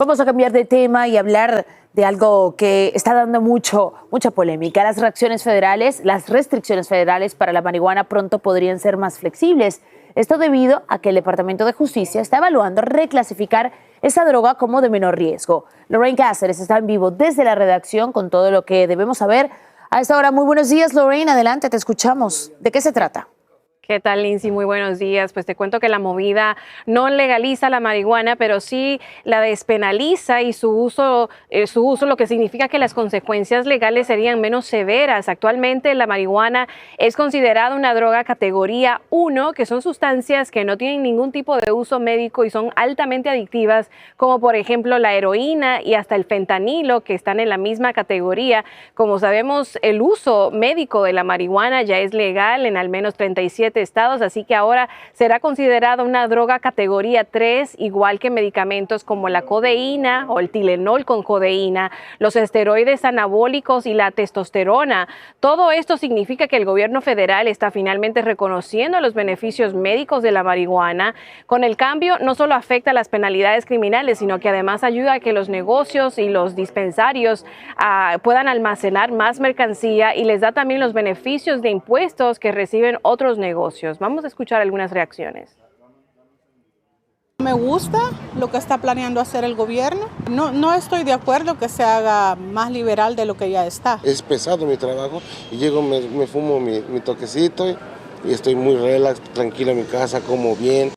Vamos a cambiar de tema y hablar de algo que está dando mucha polémica. Las restricciones federales para la marihuana pronto podrían ser más flexibles. Esto debido a que el Departamento de Justicia está evaluando reclasificar esa droga como de menor riesgo. Lorraine Cáceres está en vivo desde la redacción con todo lo que debemos saber a esta hora. Muy buenos días, Lorraine. Adelante, te escuchamos. ¿De qué se trata? ¿Qué tal, Lindsay? Muy buenos días. Pues te cuento que la movida no legaliza la marihuana, pero sí la despenaliza y su uso, lo que significa que las consecuencias legales serían menos severas. Actualmente la marihuana es considerada una droga categoría 1, que son sustancias que no tienen ningún tipo de uso médico y son altamente adictivas, como por ejemplo la heroína y hasta el fentanilo, que están en la misma categoría. Como sabemos, el uso médico de la marihuana ya es legal en al menos 37 estados, así que ahora será considerada una droga categoría 3, igual que medicamentos como la codeína o el Tylenol con codeína, los esteroides anabólicos y la testosterona. Todo esto significa que el gobierno federal está finalmente reconociendo los beneficios médicos de la marihuana. Con el cambio, no solo afecta las penalidades criminales, sino que además ayuda a que los negocios y los dispensarios puedan almacenar más mercancía y les da también los beneficios de impuestos que reciben otros negocios. Vamos a escuchar algunas reacciones. Me gusta lo que está planeando hacer el gobierno. No estoy de acuerdo que se haga más liberal de lo que ya está. Es pesado mi trabajo y llego, me fumo mi toquecito y estoy muy relax, tranquilo en mi casa, como bien.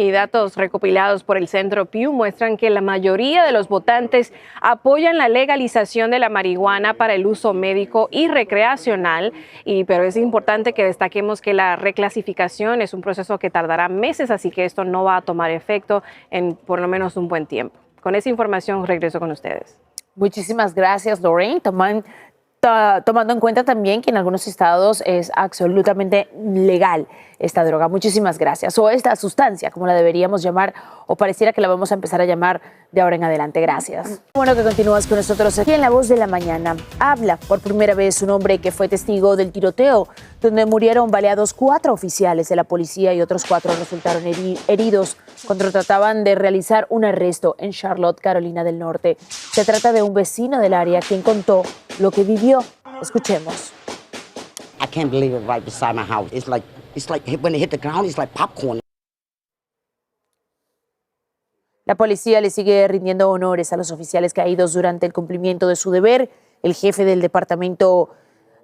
Y datos recopilados por el Centro Pew muestran que la mayoría de los votantes apoyan la legalización de la marihuana para el uso médico y recreacional, pero es importante que destaquemos que la reclasificación es un proceso que tardará meses, así que esto no va a tomar efecto en por lo menos un buen tiempo. Con esa información regreso con ustedes. Muchísimas gracias, Lorraine. Tomando en cuenta también que en algunos estados es absolutamente legal esta droga. Muchísimas gracias. O esta sustancia, como la deberíamos llamar, o pareciera que la vamos a empezar a llamar de ahora en adelante. Gracias. Bueno, que continúas con nosotros aquí en La Voz de la Mañana. Habla por primera vez un hombre que fue testigo del tiroteo, donde murieron baleados 4 oficiales de la policía y otros 4 resultaron heridos cuando trataban de realizar un arresto en Charlotte, Carolina del Norte. Se trata de un vecino del área quien contó lo que vivió. Escuchemos. I can't believe it right beside my house. It's like when it hit the ground, it's like popcorn. La policía le sigue rindiendo honores a los oficiales caídos durante el cumplimiento de su deber. El jefe del departamento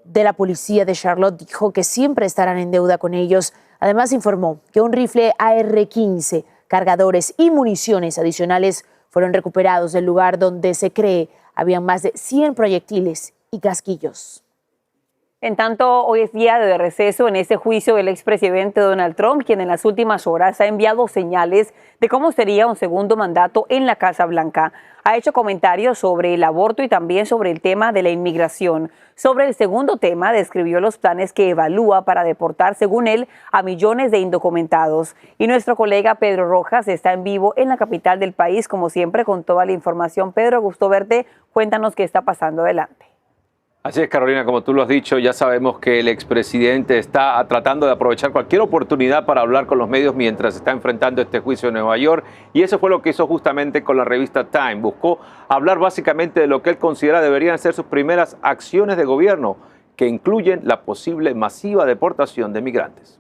de la policía de Charlotte dijo que siempre estarán en deuda con ellos. Además informó que un rifle AR-15, cargadores y municiones adicionales fueron recuperados del lugar donde se cree habían más de 100 proyectiles y casquillos. En tanto, hoy es día de receso en este juicio del expresidente Donald Trump, quien en las últimas horas ha enviado señales de cómo sería un segundo mandato en la Casa Blanca. Ha hecho comentarios sobre el aborto y también sobre el tema de la inmigración. Sobre el segundo tema, describió los planes que evalúa para deportar, según él, a millones de indocumentados. Y nuestro colega Pedro Rojas está en vivo en la capital del país, como siempre, con toda la información. Pedro, gusto verte. Cuéntanos qué está pasando. Adelante. Así es, Carolina, como tú lo has dicho, ya sabemos que el expresidente está tratando de aprovechar cualquier oportunidad para hablar con los medios mientras está enfrentando este juicio en Nueva York, y eso fue lo que hizo justamente con la revista Time. Buscó hablar básicamente de lo que él considera deberían ser sus primeras acciones de gobierno, que incluyen la posible masiva deportación de migrantes.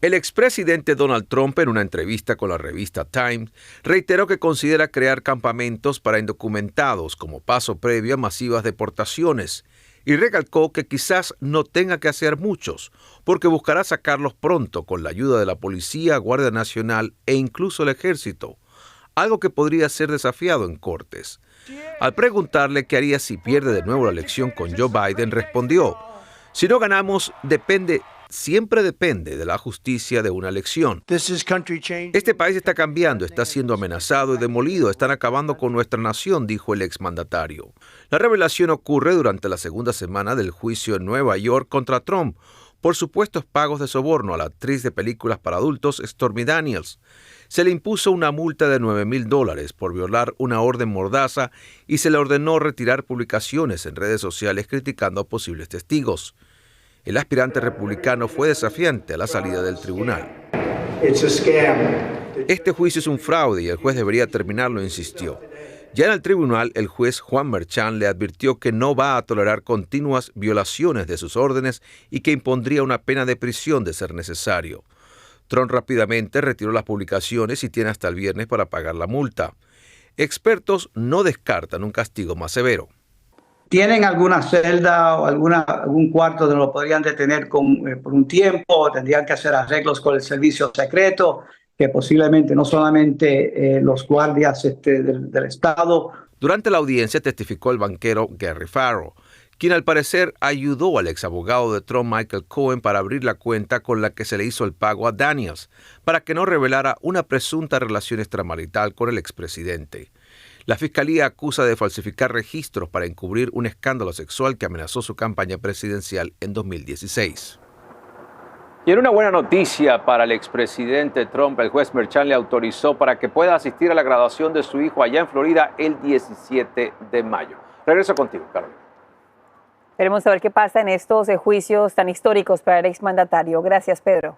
El expresidente Donald Trump, en una entrevista con la revista Time, reiteró que considera crear campamentos para indocumentados como paso previo a masivas deportaciones y recalcó que quizás no tenga que hacer muchos, porque buscará sacarlos pronto con la ayuda de la policía, Guardia Nacional e incluso el ejército, algo que podría ser desafiado en cortes. Al preguntarle qué haría si pierde de nuevo la elección con Joe Biden, respondió: "Si no ganamos, siempre depende de la justicia de una elección. Este país está cambiando, está siendo amenazado y demolido, están acabando con nuestra nación", dijo el exmandatario. La revelación ocurre durante la segunda semana del juicio en Nueva York contra Trump por supuestos pagos de soborno a la actriz de películas para adultos Stormy Daniels. Se le impuso una multa de $9,000 por violar una orden mordaza y se le ordenó retirar publicaciones en redes sociales criticando a posibles testigos. El aspirante republicano fue desafiante a la salida del tribunal. Este juicio es un fraude y el juez debería terminarlo, insistió. Ya en el tribunal, el juez Juan Merchan le advirtió que no va a tolerar continuas violaciones de sus órdenes y que impondría una pena de prisión de ser necesario. Trump rápidamente retiró las publicaciones y tiene hasta el viernes para pagar la multa. Expertos no descartan un castigo más severo. ¿Tienen alguna celda o algún cuarto donde lo podrían detener por un tiempo? ¿O tendrían que hacer arreglos con el servicio secreto? Que posiblemente no solamente los guardias del Estado. Durante la audiencia testificó el banquero Gary Farrell, quien al parecer ayudó al exabogado de Trump Michael Cohen para abrir la cuenta con la que se le hizo el pago a Daniels, para que no revelara una presunta relación extramarital con el expresidente. La fiscalía acusa de falsificar registros para encubrir un escándalo sexual que amenazó su campaña presidencial en 2016. Y en una buena noticia para el expresidente Trump, el juez Merchan le autorizó para que pueda asistir a la graduación de su hijo allá en Florida el 17 de mayo. Regreso contigo, Carolina. Queremos saber qué pasa en estos juicios tan históricos para el exmandatario. Gracias, Pedro.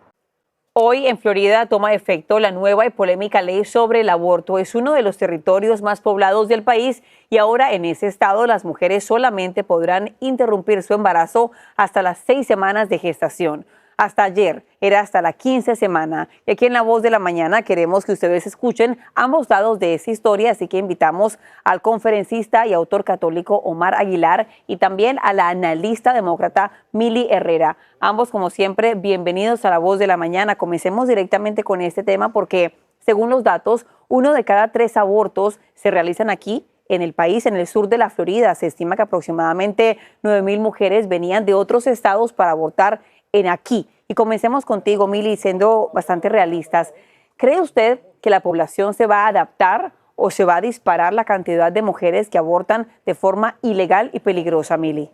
Hoy en Florida toma efecto la nueva y polémica ley sobre el aborto. Es uno de los territorios más poblados del país y ahora en ese estado las mujeres solamente podrán interrumpir su embarazo hasta las 6 semanas de gestación. Hasta ayer era hasta la 15ª semana. Y aquí en La Voz de la Mañana queremos que ustedes escuchen ambos lados de esa historia, así que invitamos al conferencista y autor católico Omar Aguilar y también a la analista demócrata Mili Herrera. Ambos, como siempre, bienvenidos a La Voz de la Mañana. Comencemos directamente con este tema porque, según los datos, 1 de cada 3 abortos se realizan aquí en el país, en el sur de la Florida. Se estima que aproximadamente 9,000 mujeres venían de otros estados para abortar en aquí. Y comencemos contigo, Mili, siendo bastante realistas. ¿Cree usted que la población se va a adaptar o se va a disparar la cantidad de mujeres que abortan de forma ilegal y peligrosa, Mili?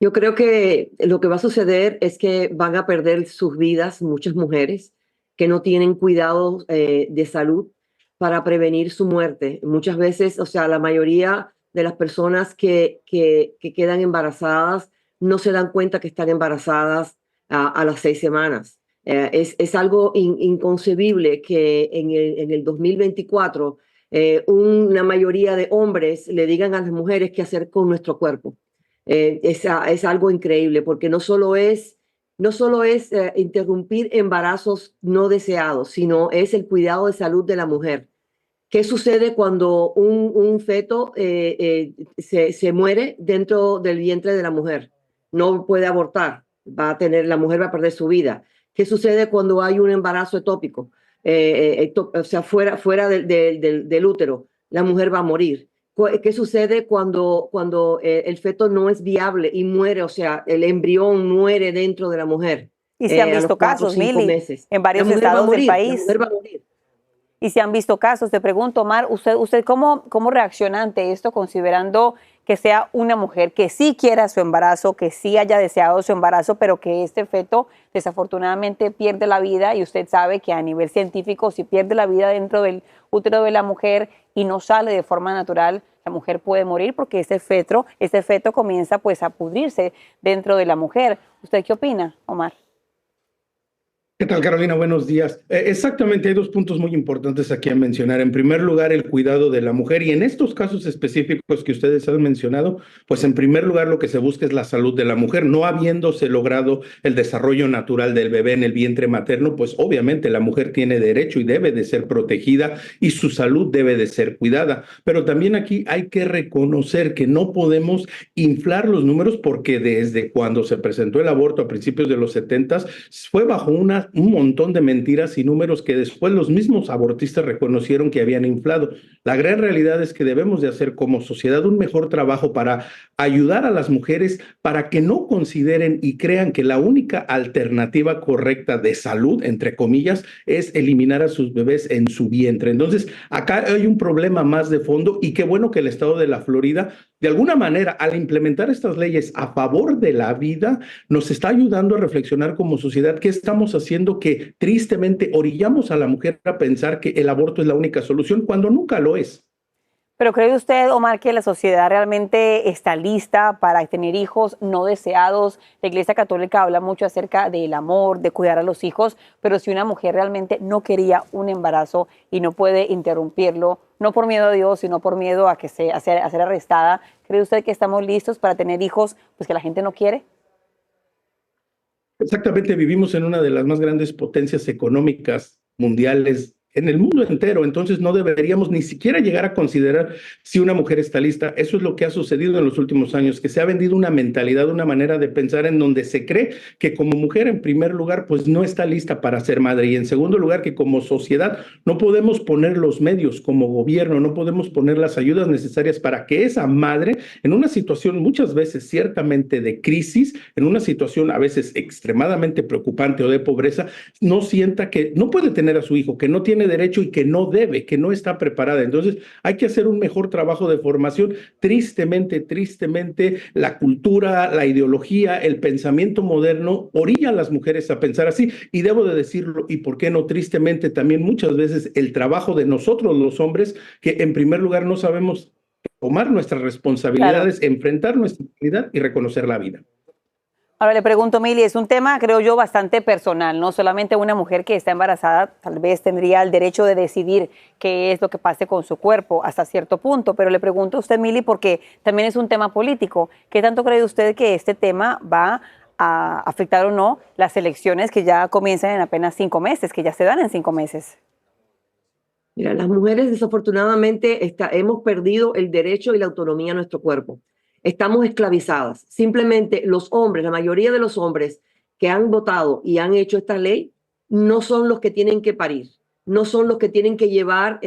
Yo creo que lo que va a suceder es que van a perder sus vidas muchas mujeres que no tienen cuidado de salud para prevenir su muerte. Muchas veces, o sea, la mayoría de las personas que quedan embarazadas no se dan cuenta que están embarazadas a las 6 semanas. Es algo inconcebible que en el 2024 una mayoría de hombres le digan a las mujeres qué hacer con nuestro cuerpo. Es algo increíble porque no solo es interrumpir embarazos no deseados, sino es el cuidado de salud de la mujer. ¿Qué sucede cuando un feto se muere dentro del vientre de la mujer? No puede abortar, la mujer va a perder su vida. ¿Qué sucede cuando hay un embarazo ectópico? O sea, fuera del útero, la mujer va a morir. ¿Qué sucede cuando el feto no es viable y muere? O sea, el embrión muere dentro de la mujer. Y se han visto casos, Mili, en varios estados del país. La mujer va a morir. Y se han visto casos. Te pregunto, Omar, ¿usted cómo reacciona ante esto, considerando que sea una mujer que sí quiera su embarazo, que sí haya deseado su embarazo, pero que este feto desafortunadamente pierde la vida? Y usted sabe que a nivel científico, si pierde la vida dentro del útero de la mujer y no sale de forma natural, la mujer puede morir porque ese feto comienza pues a pudrirse dentro de la mujer. ¿Usted qué opina, Omar? ¿Qué tal, Carolina? Buenos días. Exactamente, hay 2 puntos muy importantes aquí a mencionar. En primer lugar, el cuidado de la mujer. Y en estos casos específicos que ustedes han mencionado, pues en primer lugar lo que se busca es la salud de la mujer. No habiéndose logrado el desarrollo natural del bebé en el vientre materno, pues obviamente la mujer tiene derecho y debe de ser protegida y su salud debe de ser cuidada. Pero también aquí hay que reconocer que no podemos inflar los números porque desde cuando se presentó el aborto a principios de los 70s fue bajo un montón de mentiras y números que después los mismos abortistas reconocieron que habían inflado. La gran realidad es que debemos de hacer como sociedad un mejor trabajo para ayudar a las mujeres para que no consideren y crean que la única alternativa correcta de salud, entre comillas, es eliminar a sus bebés en su vientre. Entonces, acá hay un problema más de fondo y qué bueno que el estado de la Florida, de alguna manera, al implementar estas leyes a favor de la vida, nos está ayudando a reflexionar como sociedad qué estamos haciendo que tristemente orillamos a la mujer a pensar que el aborto es la única solución cuando nunca lo es. Pero ¿cree usted, Omar, que la sociedad realmente está lista para tener hijos no deseados? La Iglesia Católica habla mucho acerca del amor, de cuidar a los hijos, pero si una mujer realmente no quería un embarazo y no puede interrumpirlo, no por miedo a Dios, sino por miedo a ser arrestada, ¿cree usted que estamos listos para tener hijos pues que la gente no quiere? Exactamente, vivimos en una de las más grandes potencias económicas mundiales en el mundo entero, entonces no deberíamos ni siquiera llegar a considerar si una mujer está lista. Eso es lo que ha sucedido en los últimos años, que se ha vendido una mentalidad, una manera de pensar en donde se cree que como mujer, en primer lugar, pues no está lista para ser madre, y en segundo lugar, que como sociedad no podemos poner los medios, como gobierno, no podemos poner las ayudas necesarias para que esa madre, en una situación muchas veces ciertamente de crisis, en una situación a veces extremadamente preocupante o de pobreza, no sienta que no puede tener a su hijo, que no tiene derecho y que no debe, que no está preparada. Entonces hay que hacer un mejor trabajo de formación. Tristemente, la cultura, la ideología, el pensamiento moderno orilla a las mujeres a pensar así, y debo de decirlo, y por qué no, tristemente también muchas veces el trabajo de nosotros los hombres, que en primer lugar no sabemos tomar nuestras responsabilidades, enfrentar nuestra realidad y reconocer la vida. Ahora le pregunto, Mili, es un tema, creo yo, bastante personal, ¿no? Solamente una mujer que está embarazada tal vez tendría el derecho de decidir qué es lo que pase con su cuerpo hasta cierto punto, pero le pregunto a usted, Mili, porque también es un tema político. ¿Qué tanto cree usted que este tema va a afectar o no las elecciones que ya comienzan en apenas 5 meses, que ya se dan en 5 meses? Mira, las mujeres desafortunadamente hemos perdido el derecho y la autonomía a nuestro cuerpo. Estamos esclavizadas. Simplemente los hombres, la mayoría de los hombres que han votado y han hecho esta ley, no son los que tienen que parir, no son los que tienen que llevar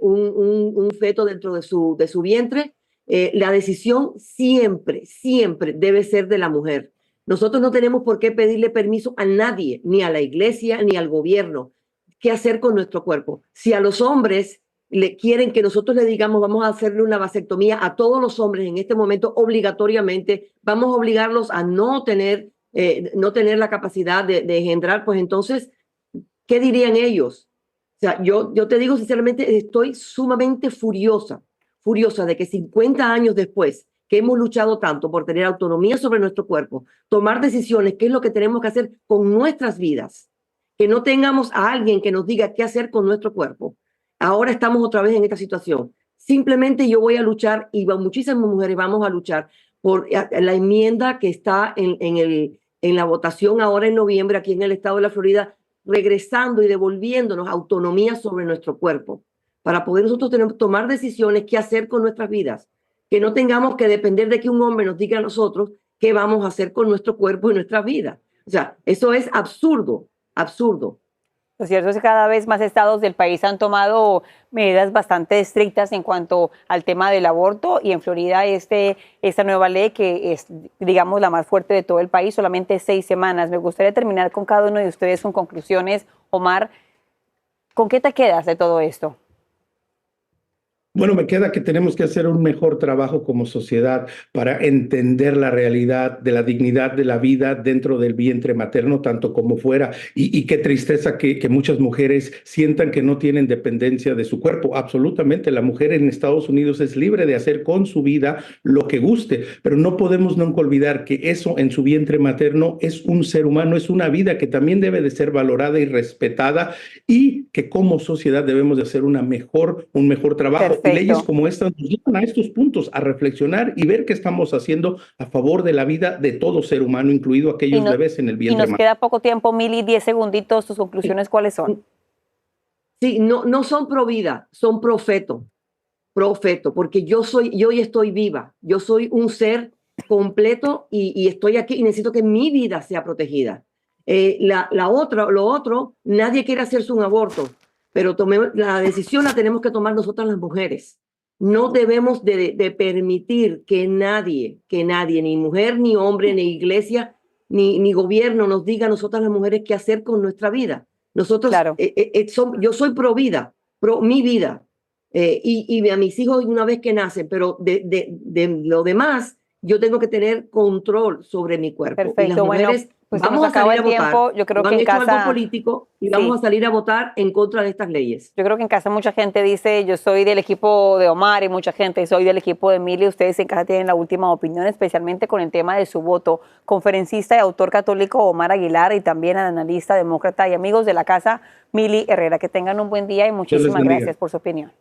un feto dentro de su vientre. La decisión siempre debe ser de la mujer. Nosotros no tenemos por qué pedirle permiso a nadie, ni a la iglesia, ni al gobierno, qué hacer con nuestro cuerpo. Si a los hombres le quieren que nosotros le digamos vamos a hacerle una vasectomía a todos los hombres en este momento obligatoriamente, vamos a obligarlos a no tener la capacidad de engendrar, pues entonces, ¿qué dirían ellos? O sea, yo te digo sinceramente, estoy sumamente furiosa de que 50 años después que hemos luchado tanto por tener autonomía sobre nuestro cuerpo, tomar decisiones, qué es lo que tenemos que hacer con nuestras vidas, que no tengamos a alguien que nos diga qué hacer con nuestro cuerpo. Ahora estamos otra vez en esta situación. Simplemente yo voy a luchar, y muchísimas mujeres vamos a luchar por la enmienda que está en la votación ahora en noviembre aquí en el estado de la Florida, regresando y devolviéndonos autonomía sobre nuestro cuerpo, para poder nosotros tomar decisiones, qué hacer con nuestras vidas, que no tengamos que depender de que un hombre nos diga a nosotros qué vamos a hacer con nuestro cuerpo y nuestras vidas. O sea, eso es absurdo. Lo cierto es que cada vez más estados del país han tomado medidas bastante estrictas en cuanto al tema del aborto, y en Florida esta nueva ley, que es, digamos, la más fuerte de todo el país, solamente 6 semanas. Me gustaría terminar con cada uno de ustedes con conclusiones. Omar, ¿con qué te quedas de todo esto? Bueno, me queda que tenemos que hacer un mejor trabajo como sociedad para entender la realidad de la dignidad de la vida dentro del vientre materno, tanto como fuera. Y qué tristeza que muchas mujeres sientan que no tienen dependencia de su cuerpo. Absolutamente, la mujer en Estados Unidos es libre de hacer con su vida lo que guste, pero no podemos nunca olvidar que eso en su vientre materno es un ser humano, es una vida que también debe de ser valorada y respetada, y que como sociedad debemos de hacer un mejor trabajo. Perfecto. Y leyes como esta nos llevan a estos puntos, a reflexionar y ver qué estamos haciendo a favor de la vida de todo ser humano, incluido aquellos bebés en el vientre materno. Y nos materno. queda poco tiempo, Mili, 10 segunditos. ¿Tus conclusiones cuáles son? Sí, no son pro vida, son profeto, porque yo ya estoy viva, yo soy un ser completo y estoy aquí y necesito que mi vida sea protegida. Lo otro, nadie quiere hacerse un aborto, pero la decisión la tenemos que tomar nosotras las mujeres. No debemos de permitir que nadie, ni mujer, ni hombre, ni iglesia, ni gobierno nos diga a nosotras las mujeres qué hacer con nuestra vida. Nosotros, Claro. yo soy pro vida, pro mi vida, y a mis hijos una vez que nacen, pero de lo demás, yo tengo que tener control sobre mi cuerpo. Perfecto, Y las mujeres Pues se vamos nos a salir acaba a el tiempo. votar. Yo creo No que han en hecho casa... algo político y Sí. vamos a salir a votar en contra de estas leyes. Yo creo que en casa mucha gente dice, yo soy del equipo de Omar, y mucha gente soy del equipo de Mili. Ustedes en casa tienen la última opinión, especialmente con el tema de su voto. Conferencista y autor católico Omar Aguilar, y también al analista demócrata y amigos de la casa Mili Herrera. Que tengan un buen día y muchísimas bendiga. gracias por su opinión.